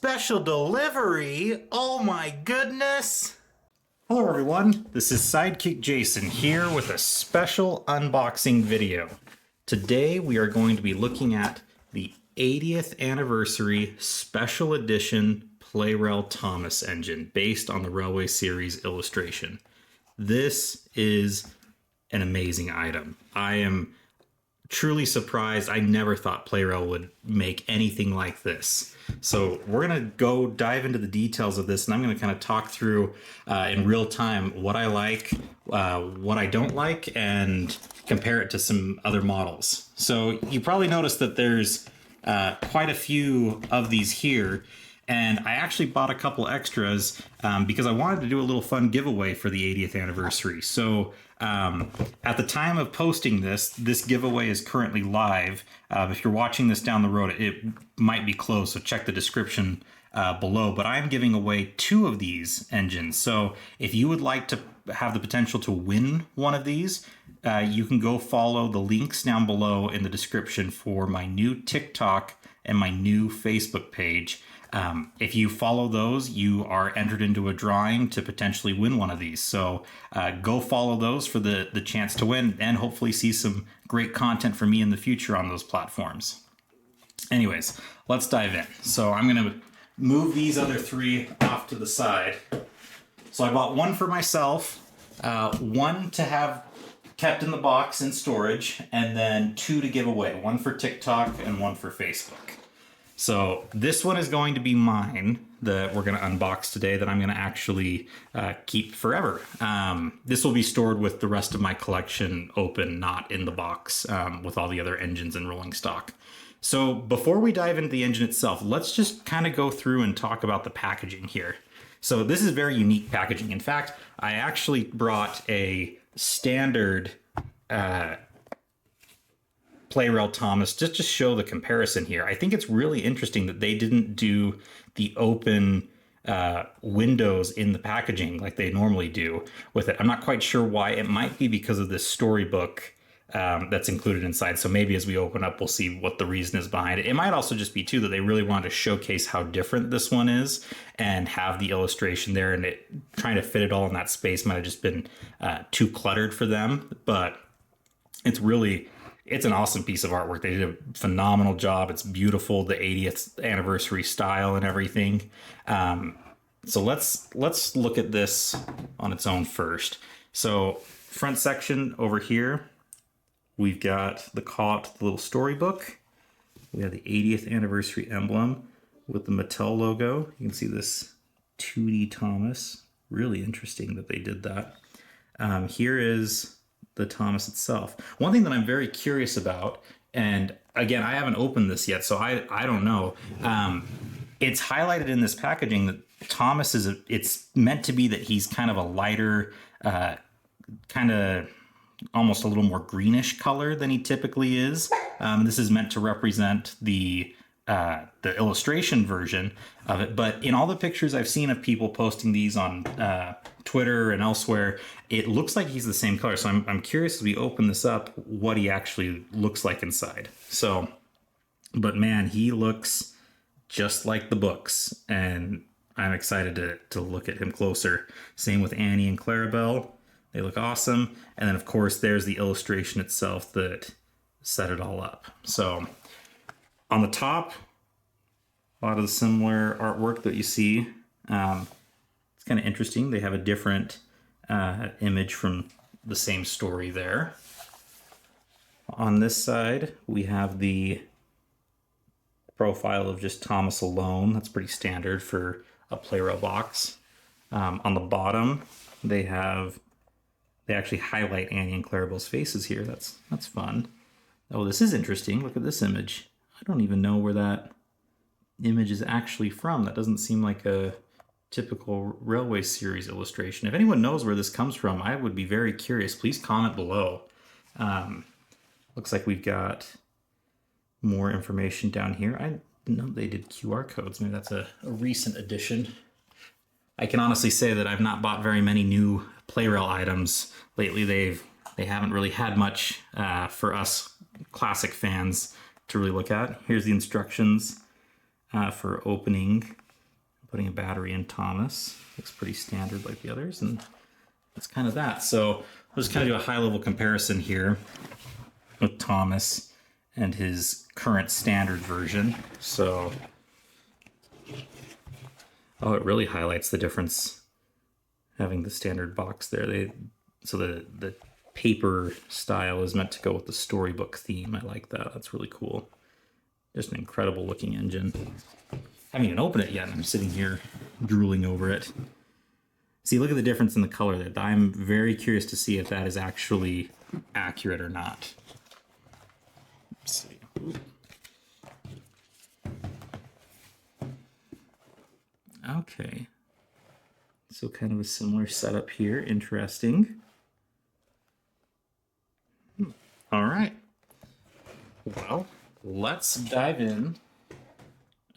special delivery. Oh my goodness. Hello everyone, this is Sidekick Jason here with a special unboxing video. Today we are going to be looking at the 80th anniversary special edition Plarail Thomas engine based on the Railway Series illustration. This is an amazing item. I am truly surprised. I never thought Plarail would make anything like this. So we're going to go dive into the details of this, and I'm going to kind of talk through in real time what I like, what I don't like, and compare it to some other models. So you probably noticed that there's quite a few of these here, and I actually bought a couple extras because I wanted to do a little fun giveaway for the 80th anniversary. So at the time of posting this giveaway is currently live. If you're watching this down the road, it might be closed, so check the description below. But I'm giving away 2 of these engines. So if you would like to have the potential to win one of these, you can go follow the links down below in the description for my new TikTok and my new Facebook page. If you follow those, you are entered into a drawing to potentially win one of these. So go follow those for the chance to win and hopefully see some great content from me in the future on those platforms. Anyways, let's dive in. So I'm going to move these other 3 off to the side. So I bought one for myself, one to have kept in the box in storage, and then 2 to give away, one for TikTok and one for Facebook. So this one is going to be mine that we're going to unbox today that I'm going to actually keep forever. This will be stored with the rest of my collection open, not in the box with all the other engines and rolling stock. So before we dive into the engine itself, let's just kind of go through and talk about the packaging here. So this is very unique packaging. In fact, I actually brought a standard Plarail Thomas just to show the comparison here. I think it's really interesting that they didn't do the open windows in the packaging like they normally do with it. I'm not quite sure why. It might be because of this storybook that's included inside. So maybe as we open up, we'll see what the reason is behind it. It might also just be too that they really wanted to showcase how different this one is and have the illustration there, and trying to fit it all in that space might have just been too cluttered for them. But it's an awesome piece of artwork. They did a phenomenal job. It's beautiful, the 80th anniversary style and everything. So let's look at this on its own first. So front section over here, we've got the little storybook. We have the 80th anniversary emblem with the Mattel logo. You can see this 2D Thomas. Really interesting that they did that. Here is the Thomas itself. One thing that I'm very curious about, and again, I haven't opened this yet, so I don't know. It's highlighted in this packaging that Thomas it's meant to be that he's kind of a lighter, kind of almost a little more greenish color than he typically is. This is meant to represent the illustration version of it, but in all the pictures I've seen of people posting these on Twitter and elsewhere, it looks like he's the same color. So I'm curious as we open this up what he actually looks like inside. So, but man, he looks just like the books, and I'm excited to look at him closer. Same with Annie and Clarabelle. They look awesome. And then of course there's the illustration itself that set it all up. So on the top, a lot of the similar artwork that you see. It's kind of interesting. They have a different image from the same story there. On this side, we have the profile of just Thomas alone. That's pretty standard for a Plarail box. On the bottom, they actually highlight Annie and Clarabelle's faces here. That's fun. Oh, this is interesting. Look at this image. I don't even know where that image is actually from. That doesn't seem like a typical Railway Series illustration. If anyone knows where this comes from, I would be very curious. Please comment below. Looks like we've got more information down here. I didn't know they did QR codes. Maybe that's a recent addition. I can honestly say that I've not bought very many new Plarail items lately. They haven't really had much for us classic fans to really look at. Here's the instructions for opening putting a battery in Thomas. Looks pretty standard like the others, and that's kind of that. So I'll just kind of do a high-level comparison here with Thomas and his current standard version. So, oh, it really highlights the difference having the standard box there. So the paper style is meant to go with the storybook theme. I like that. That's really cool. Just an incredible looking engine. I haven't even opened it yet, and I'm sitting here drooling over it. See, look at the difference in the color there. I'm very curious to see if that is actually accurate or not. Let's see. Okay. So kind of a similar setup here. Interesting. All right. Well, let's dive in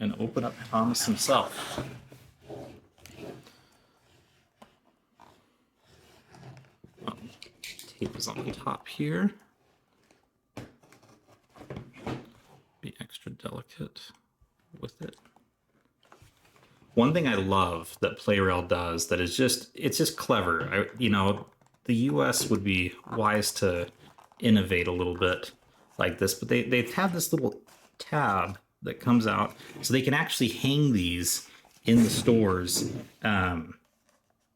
and open up Thomas himself. Tape is on the top here. Be extra delicate with it. One thing I love that Plarail does that is it's just clever. The US would be wise to innovate a little bit like this, but they've had this little tab that comes out so they can actually hang these in the stores on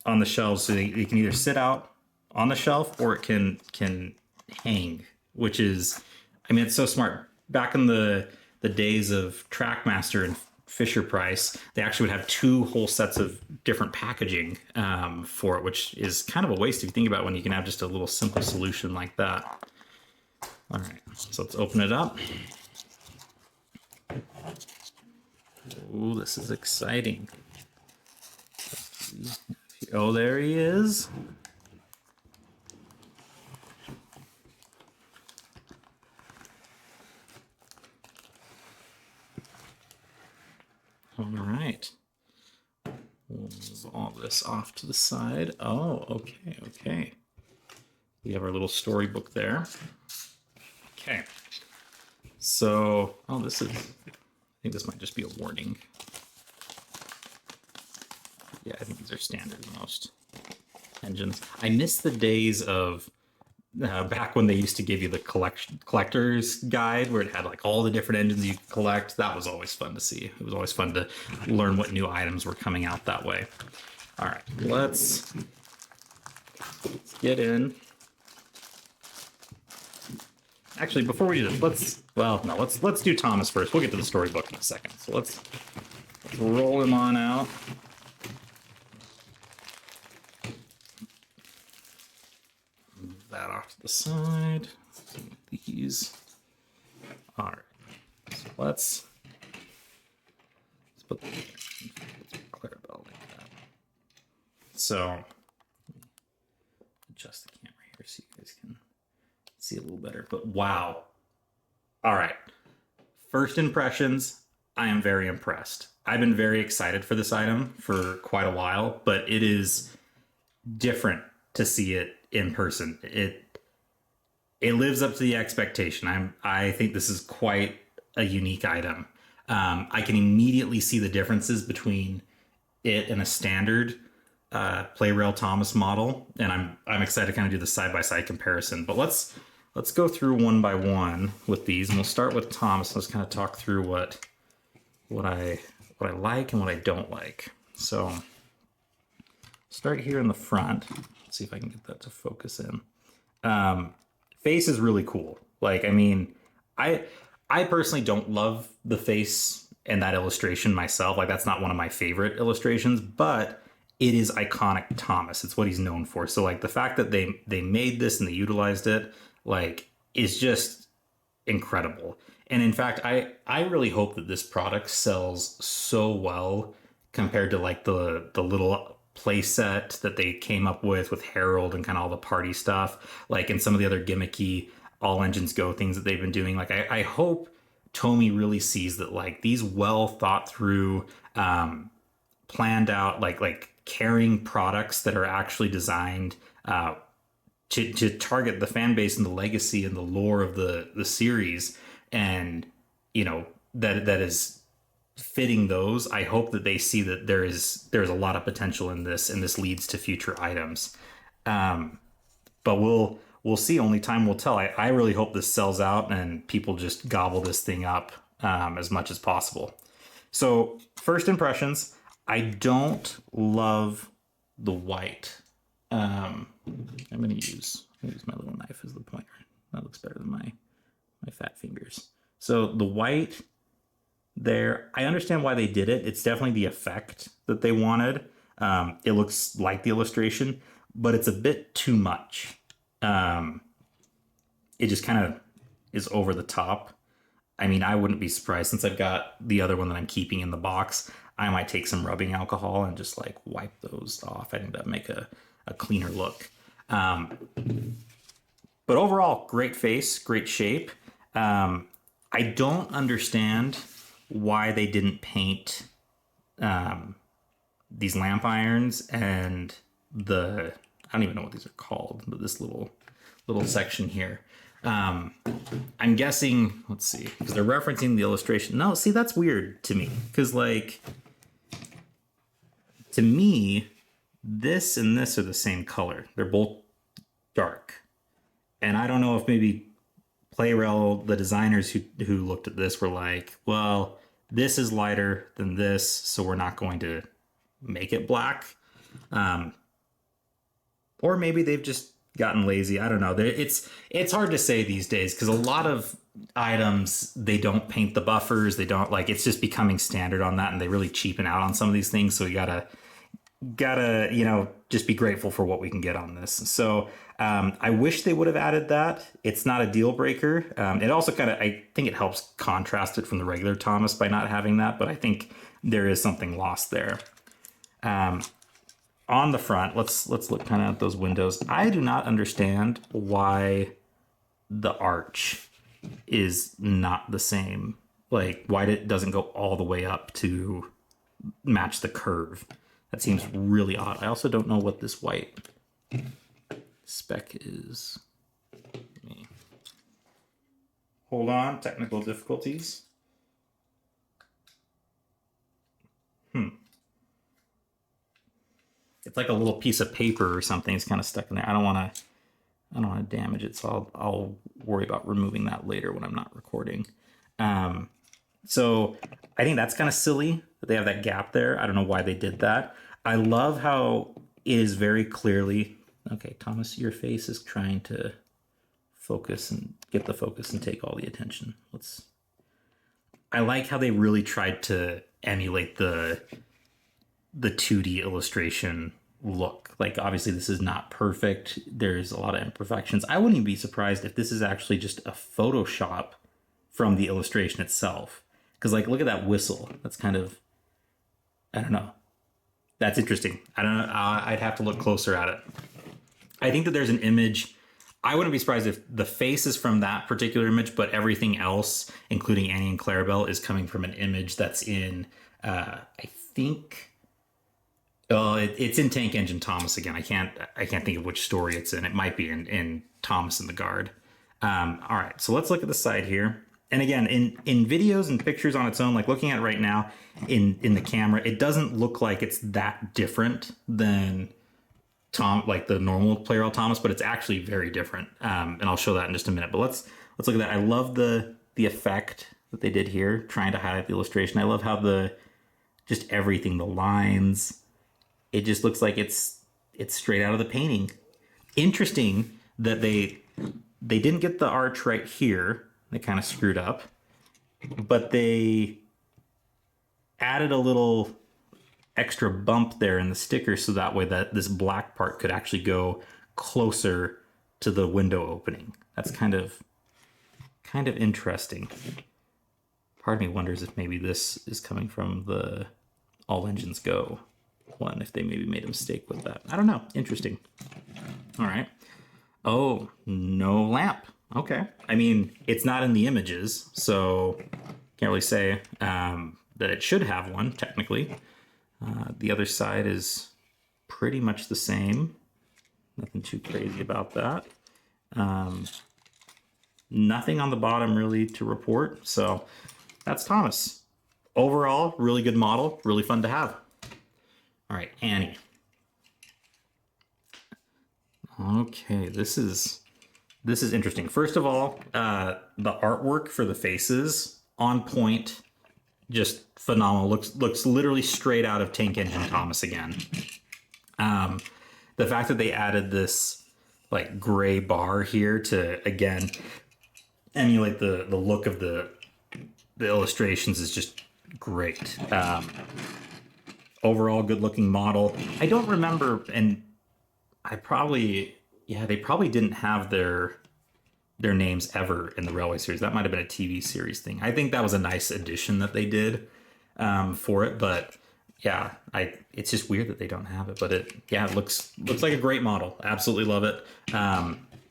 the shelves. So they can either sit out on the shelf or it can hang, which is, it's so smart. Back in the days of Trackmaster and Fisher Price, they actually would have two whole sets of different packaging for it, which is kind of a waste if you think about it, when you can have just a little simple solution like that. All right, so let's open it up. Oh, this is exciting. Oh, there he is. All right. We'll move all this off to the side. Oh, okay. We have our little storybook there. Okay. So, I think this might just be a warning. Yeah, I think these are standard in most engines. I miss the days of back when they used to give you the collector's guide where it had like all the different engines you could collect. That was always fun to see. It was always fun to learn what new items were coming out that way. All right, let's get in. Actually, before we do this, let's do Thomas first. We'll get to the storybook in a second. So let's roll him on out. Move that off to the side. These. All right. So let's put Clarabelle like that. So adjust the camera here so you guys can see a little better. But wow. All right. First impressions, I am very impressed. I've been very excited for this item for quite a while, but it is different to see it in person. It lives up to the expectation. I think this is quite a unique item. I can immediately see the differences between it and a standard Plarail Thomas model, and I'm excited to kind of do the side-by-side comparison. But let's go through one by one with these, and we'll start with Thomas. Let's kind of talk through what I like and what I don't like. So start here in the front. Let's see if I can get that to focus in. Face is really cool. I personally don't love the face and that illustration myself. That's not one of my favorite illustrations, but it is iconic Thomas. It's what he's known for. So the fact that they made this and they utilized it is just incredible. And in fact, I really hope that this product sells so well compared to the little playset that they came up with Harold and kind of all the party stuff, and some of the other gimmicky all engines go things that they've been doing. I hope Tommi really sees that these well thought through, planned out, caring products that are actually designed to target the fan base and the legacy and the lore of the series, and that is fitting those, I hope that they see that there's a lot of potential in this, and this leads to future items. But we'll see. Only time will tell. I really hope this sells out and people just gobble this thing up as much as possible. So first impressions, I don't love the white. I'm gonna use my little knife as the pointer. That looks better than my fat fingers. So the white there, I understand why they did it. It's definitely the effect that they wanted. It looks like the illustration, but it's a bit too much. It just kind of is over the top. I mean, I wouldn't be surprised, since I've got the other one that I'm keeping in the box, I might take some rubbing alcohol and just like wipe those off. I think that'd make a cleaner look. But overall, great face, great shape. I don't understand why they didn't paint these lamp irons and I don't even know what these are called, but this little section here. I'm guessing, let's see, because they're referencing the illustration. No, see, that's weird to me, because like, to me, this and this are the same color. They're both dark. And I don't know if maybe Plarail, the designers who looked at this, were like, well, this is lighter than this, so we're not going to make it black. Or maybe they've just gotten lazy. I don't know. It's hard to say these days, because a lot of items, they don't paint the buffers. They don't, like, it's just becoming standard on that, and they really cheapen out on some of these things. So you gotta just be grateful for what we can get on this. So I wish they would have added that. It's not a deal breaker. It also I think it helps contrast it from the regular Thomas by not having that, but I think there is something lost there. On the front, let's look kind of at those windows. I do not understand why the arch is not the same. Like, why it doesn't go all the way up to match the curve. That seems really odd. I also don't know what this white speck is. Hold on, technical difficulties. It's like a little piece of paper or something. It's kind of stuck in there. I don't want to damage it, so I'll worry about removing that later when I'm not recording. So I think that's kind of silly that they have that gap there. I don't know why they did that. I love how it is very clearly, okay, Thomas, your face is trying to focus and get the focus and take all the attention. I like how they really tried to emulate the 2D illustration look. Like, obviously this is not perfect. There's a lot of imperfections. I wouldn't even be surprised if this is actually just a Photoshop from the illustration itself. Because, like, look at that whistle. That's kind of, I don't know. That's interesting. I don't know. I'd have to look closer at it. I think that there's an image. I wouldn't be surprised if the face is from that particular image, but everything else, including Annie and Clarabelle, is coming from an image that's in, I think, it's in Tank Engine Tomas again. I can't think of which story it's in. It might be in Thomas and the Guard. All right, so let's look at the side here. And again, in videos and pictures on its own, like looking at it right now in the camera, it doesn't look like it's that different than like the normal Plarail Thomas, but it's actually very different. And I'll show that in just a minute. But let's look at that. I love the effect that they did here, trying to highlight the illustration. I love how just everything, the lines, it just looks like it's straight out of the painting. Interesting that they didn't get the arch right here. They kind of screwed up, but they added a little extra bump there in the sticker, so that way that this black part could actually go closer to the window opening. That's kind of interesting. Part of me wonders if maybe this is coming from the All Engines Go one, if they maybe made a mistake with that. I don't know. Interesting. All right. Oh, no lamp. Okay. I mean, it's not in the images, so can't really say that it should have one, technically. The other side is pretty much the same. Nothing too crazy about that. Nothing on the bottom really to report, so that's Thomas. overall, really good model, really fun to have. All right, Annie. Okay, this is interesting. First of all, the artwork for the faces on point, just phenomenal. Looks literally straight out of Tank Engine Tomas again. The fact that they added this like gray bar here to again emulate the look of the illustrations is just great. Overall, good looking model. I don't remember, and they probably didn't have their names ever in the Railway series. That might have been a TV series thing. I think that was a nice addition that they did for it, but yeah, it's just weird that they don't have it. But it looks like a great model. Absolutely love it.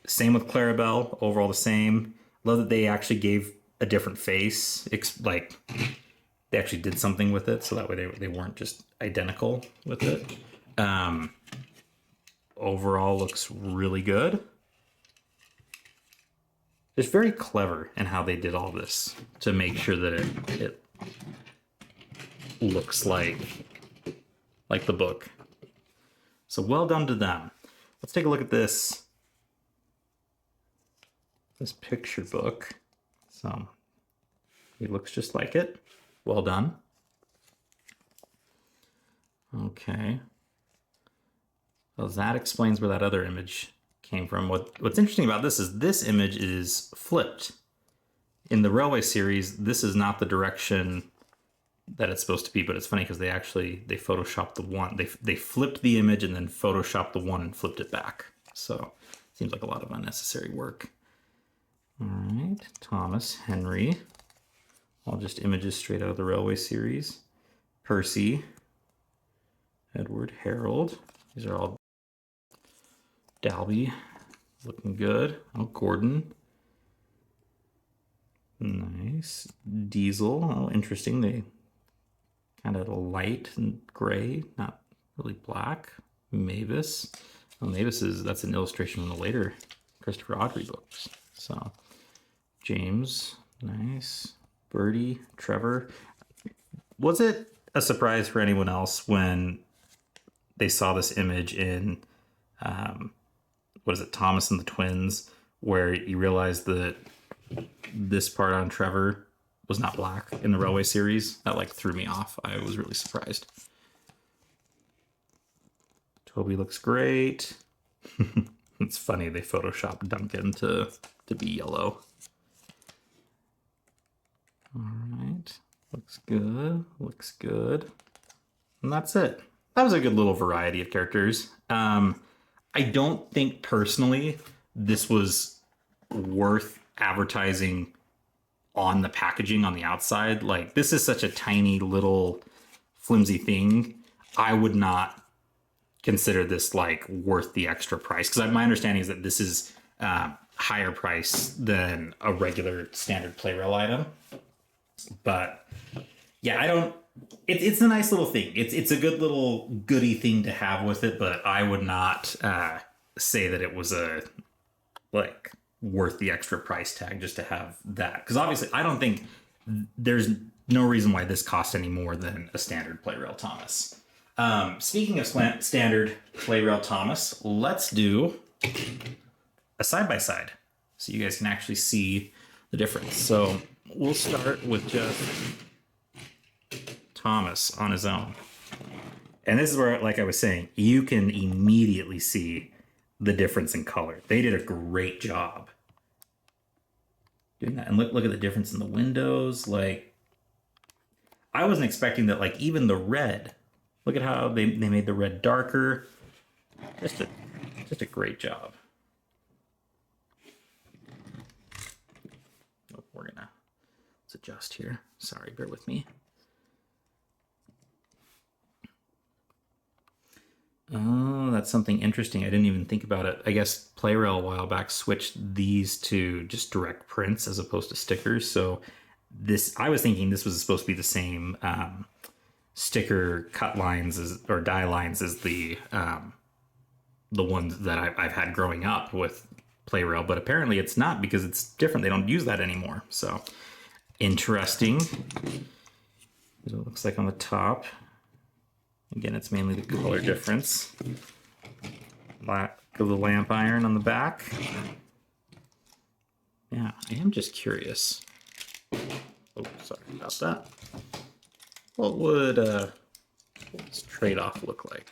Same with Clarabelle. Overall the same. Love that they actually gave a different face. Like they actually did something with it, so that way they weren't just identical with it. Overall looks really good. It's very clever in how they did all this to make sure that it looks like the book. So well done to them. Let's take a look at this picture book. So it looks just like it. Well done. Okay. Well, that explains where that other image came from. What's interesting about this is this image is flipped. In the Railway series, this is not the direction that it's supposed to be, but it's funny because they photoshopped the one. They flipped the image and then photoshopped the one and flipped it back. So it seems like a lot of unnecessary work. All right, Thomas, Henry, all just images straight out of the Railway series. Percy, Edward, Harold, these are all Dalby, looking good. Oh, Gordon. Nice. Diesel. Oh, interesting. They kind of light and gray, not really black. Mavis. Oh, Mavis that's an illustration from the later Christopher Audrey books. So, James. Nice. Bertie. Trevor. Was it a surprise for anyone else when they saw this image in Thomas and the Twins, where you realize that this part on Trevor was not black in the Railway series? That like threw me off. I was really surprised. Toby looks great. It's funny they photoshopped Duncan to be yellow. All right, looks good. Looks good. And that's it. That was a good little variety of characters. I don't think personally this was worth advertising on the packaging on the outside. Like, this is such a tiny little flimsy thing. I would not consider this like worth the extra price, because my understanding is that this is higher price than a regular standard Plarail item. But yeah, I don't. It's a nice little thing. It's a good little goody thing to have with it, but I would not say that it was worth the extra price tag just to have that. Because obviously, I don't think there's no reason why this costs any more than a standard Plarail Thomas. Speaking of standard Plarail Thomas, let's do a side-by-side so you guys can actually see the difference. So we'll start with just Thomas on his own. And this is where, like I was saying, you can immediately see the difference in color. They did a great job doing that. And look at the difference in the windows. Like, I wasn't expecting that, like, even the red. Look at how they made the red darker. Just a great job. Oh, let's adjust here. Sorry, bear with me. Oh, that's something interesting. I didn't even think about it. I guess Plarail a while back switched these to just direct prints as opposed to stickers. So I was thinking this was supposed to be the same sticker cut lines or die lines as the ones that I've had growing up with Plarail, but apparently it's not, because it's different. They don't use that anymore. So interesting. Here's what it looks like on the top. Again, it's mainly the color difference. Black of the lamp iron on the back. Yeah, I am just curious. Oh, sorry about that. What would this trade-off look like?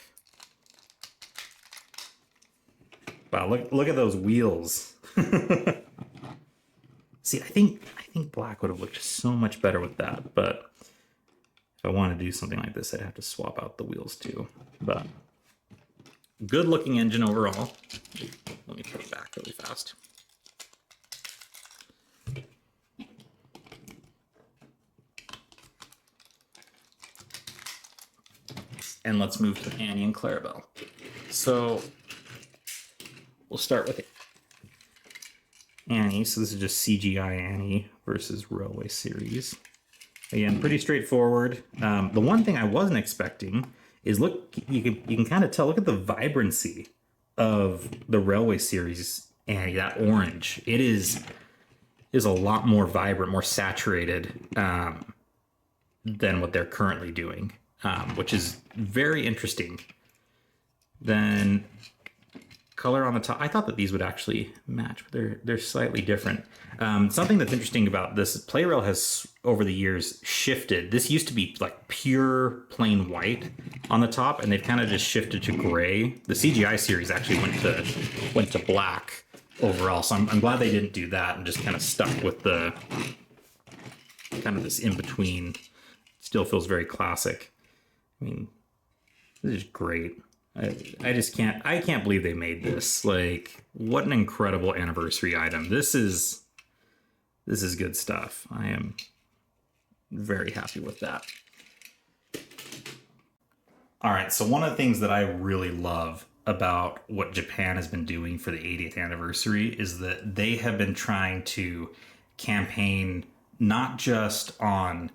Wow, look at those wheels. See, I think black would have looked so much better with that, but if I want to do something like this, I'd have to swap out the wheels too. But good looking engine overall. Let me put it back really fast. And let's move to Annie and Clarabelle. So we'll start with Annie. So this is just CGI Annie versus Railway Series. Again, pretty straightforward. The one thing I wasn't expecting is look, you can kind of tell, look at the vibrancy of the Railway Series Annie, that orange. It is a lot more vibrant, more saturated than what they're currently doing. Which is very interesting. Then color on the top. I thought that these would actually match, but they're slightly different. Something that's interesting about this, Plarail has over the years shifted. This used to be like pure plain white on the top, and they've kind of just shifted to gray. The CGI series actually went to black overall, so I'm glad they didn't do that and just kind of stuck with the kind of this in between. Still feels very classic. I mean, this is great. I can't believe they made this. Like, what an incredible anniversary item. This is good stuff. I am very happy with that. All right, so one of the things that I really love about what Japan has been doing for the 80th anniversary is that they have been trying to campaign not just on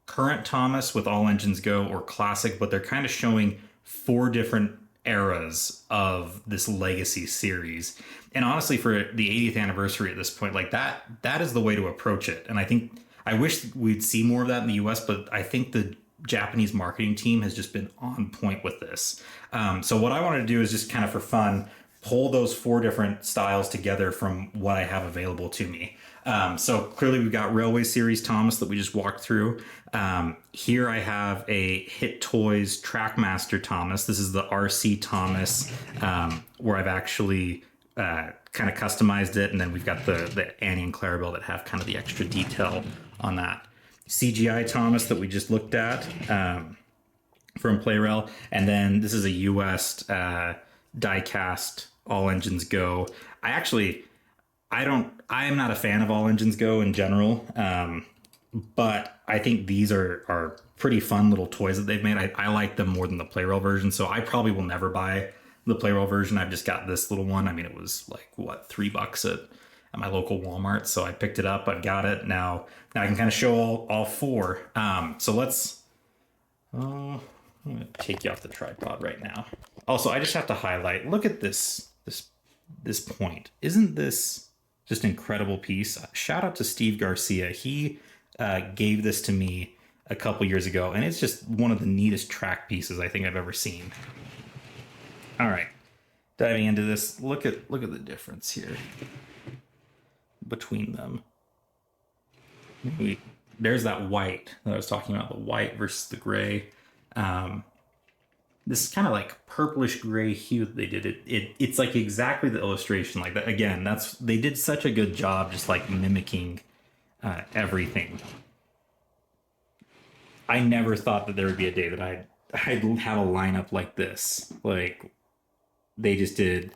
current Thomas with all engines go or classic, but they're kind of showing 4 different eras of this legacy series. And honestly, for the 80th anniversary at this point, like that is the way to approach it. And I wish we'd see more of that in the US, but I think the Japanese marketing team has just been on point with this. So what I wanted to do is just kind of for fun, pull those 4 different styles together from what I have available to me. So clearly we've got Railway Series Thomas that we just walked through. Here I have a Hit Toys Trackmaster Thomas. This is the RC Thomas, where I've actually kind of customized it. And then we've got the Annie and Clarabelle that have kind of the extra detail on that. CGI Thomas that we just looked at from Plarail. And then this is a US die-cast All Engines Go. I am not a fan of All Engines Go in general, but I think these are pretty fun little toys that they've made. I like them more than the Plarail version, so I probably will never buy the Plarail version. I've just got this little one. I mean, it was like, what, $3 at my local Walmart, so I picked it up. I've got it. Now I can kind of show all 4. So let's... I'm going to take you off the tripod right now. Also, I just have to highlight, look at this point. Isn't this just an incredible piece? Shout out to Steve Garcia. He gave this to me a couple years ago, and it's just one of the neatest track pieces I think I've ever seen. All right, diving into this, look at the difference here between them. There's that white that I was talking about, the white versus the gray. This kind of like purplish gray hue that they did. It's like exactly the illustration like that. Again, they did such a good job just like mimicking everything. I never thought that there would be a day that I'd have a lineup like this. Like, they just did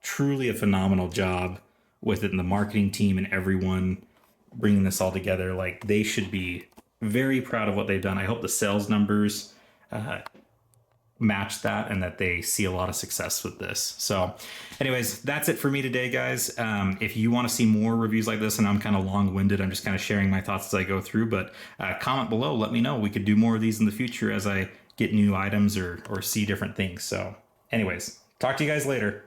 truly a phenomenal job with it, and the marketing team and everyone bringing this all together. Like, they should be very proud of what they've done. I hope the sales numbers match that and that they see a lot of success with this. So anyways, that's it for me today, guys. If you want to see more reviews like this, and I'm kind of long-winded, I'm just kind of sharing my thoughts as I go through, but comment below, let me know. We could do more of these in the future as I get new items or see different things. So anyways, talk to you guys later.